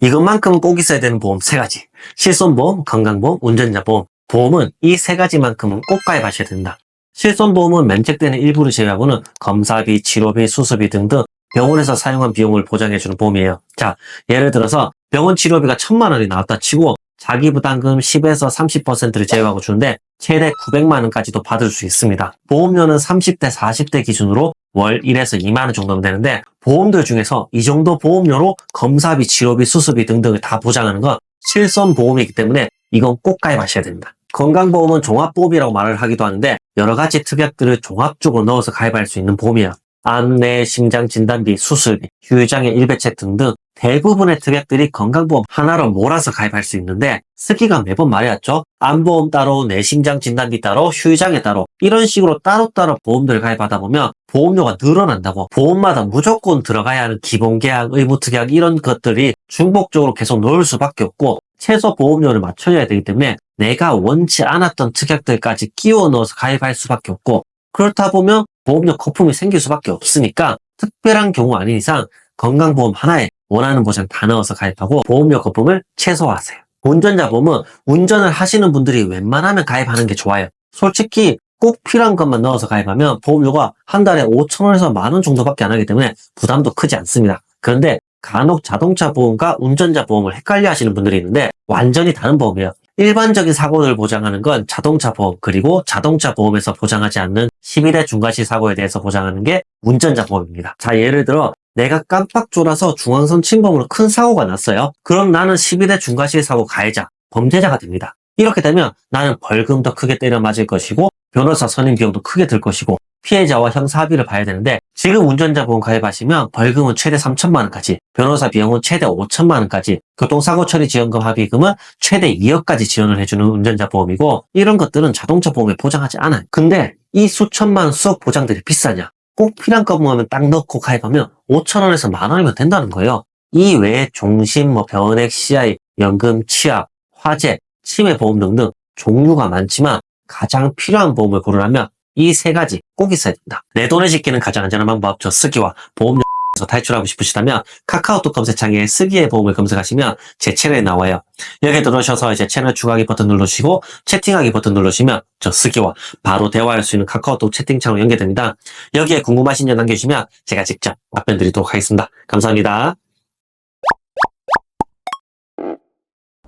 이것만큼은 꼭 있어야 되는 보험 세 가지. 실손보험, 건강보험, 운전자보험. 보험은 이 세 가지만큼은 꼭 가입하셔야 된다. 실손보험은 면책되는 일부를 제외하고는 검사비, 치료비, 수술비 등등 병원에서 사용한 비용을 보장해주는 보험이에요. 자, 예를 들어서 병원 치료비가 1,000만 원이 나왔다 치고 자기 부담금 10에서 30%를 제외하고 주는데 최대 900만 원까지도 받을 수 있습니다. 보험료는 30대, 40대 기준으로 월 1에서 2만 원 정도면 되는데 보험들 중에서 이 정도 보험료로 검사비, 치료비, 수술비 등등을 다 보장하는 건 실손보험이기 때문에 이건 꼭 가입하셔야 됩니다. 건강보험은 종합보험이라고 말을 하기도 하는데 여러 가지 특약들을 종합적으로 넣어서 가입할 수 있는 보험이에요. 암, 뇌, 심장 진단비, 수술비, 후유장애 일배책 등등 대부분의 특약들이 건강보험 하나로 몰아서 가입할 수 있는데 쓰기가 매번 말해왔죠. 암보험 따로, 뇌심장 진단비 따로, 후유장애 따로 이런 식으로 따로따로 보험들을 가입하다 보면 보험료가 늘어난다고 보험마다 무조건 들어가야 하는 기본계약, 의무특약 이런 것들이 중복적으로 계속 넣을 수밖에 없고 최소 보험료를 맞춰야 되기 때문에 내가 원치 않았던 특약들까지 끼워 넣어서 가입할 수밖에 없고 그렇다 보면 보험료 거품이 생길 수밖에 없으니까 특별한 경우 아닌 이상 건강보험 하나에 원하는 보장 다 넣어서 가입하고 보험료 거품을 최소화하세요. 운전자 보험은 운전을 하시는 분들이 웬만하면 가입하는 게 좋아요. 솔직히 꼭 필요한 것만 넣어서 가입하면 보험료가 한 달에 5,000원에서 10,000원 정도밖에 안 하기 때문에 부담도 크지 않습니다. 그런데 간혹 자동차 보험과 운전자 보험을 헷갈려 하시는 분들이 있는데 완전히 다른 보험이에요. 일반적인 사고를 보장하는 건 자동차 보험, 그리고 자동차 보험에서 보장하지 않는 12대 중과실 사고에 대해서 보장하는 게 운전자 보험입니다. 자, 예를 들어 내가 깜빡 졸아서 중앙선 침범으로 큰 사고가 났어요. 그럼 나는 12대 중과실 사고 가해자, 범죄자가 됩니다. 이렇게 되면 나는 벌금도 크게 때려 맞을 것이고 변호사 선임 비용도 크게 들 것이고 피해자와 형사 합의를 봐야 되는데 지금 운전자 보험 가입하시면 벌금은 최대 3,000만 원까지, 변호사 비용은 최대 5,000만 원까지, 교통사고 처리 지원금 합의금은 최대 2억까지 지원을 해주는 운전자 보험이고 이런 것들은 자동차 보험에 보장하지 않아요. 근데 이 수천만 원 수억 보장들이 비싸냐? 꼭 필요한 것만 딱 넣고 가입하면 5,000원에서 10,000원이면 된다는 거예요. 이 외에 종신, 변액, CI, 연금, 치아, 화재, 치매 보험 등등 종류가 많지만 가장 필요한 보험을 고르려면 이 세 가지 꼭 있어야 된다. 내 돈을 지키는 가장 안전한 방법, 저 쓰기와 보험료에서 탈출하고 싶으시다면 카카오톡 검색창에 쓰기의 보험을 검색하시면 제 채널에 나와요. 여기 들어오셔서 이제 채널 추가하기 버튼 누르시고 채팅하기 버튼 누르시면 저 쓰기와 바로 대화할 수 있는 카카오톡 채팅창으로 연결됩니다. 여기에 궁금하신 점 남겨주시면 제가 직접 답변 드리도록 하겠습니다. 감사합니다.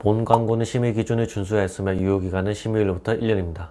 본 광고는 심의 기준을 준수하였으며 유효기간은 심의일로부터 1년입니다.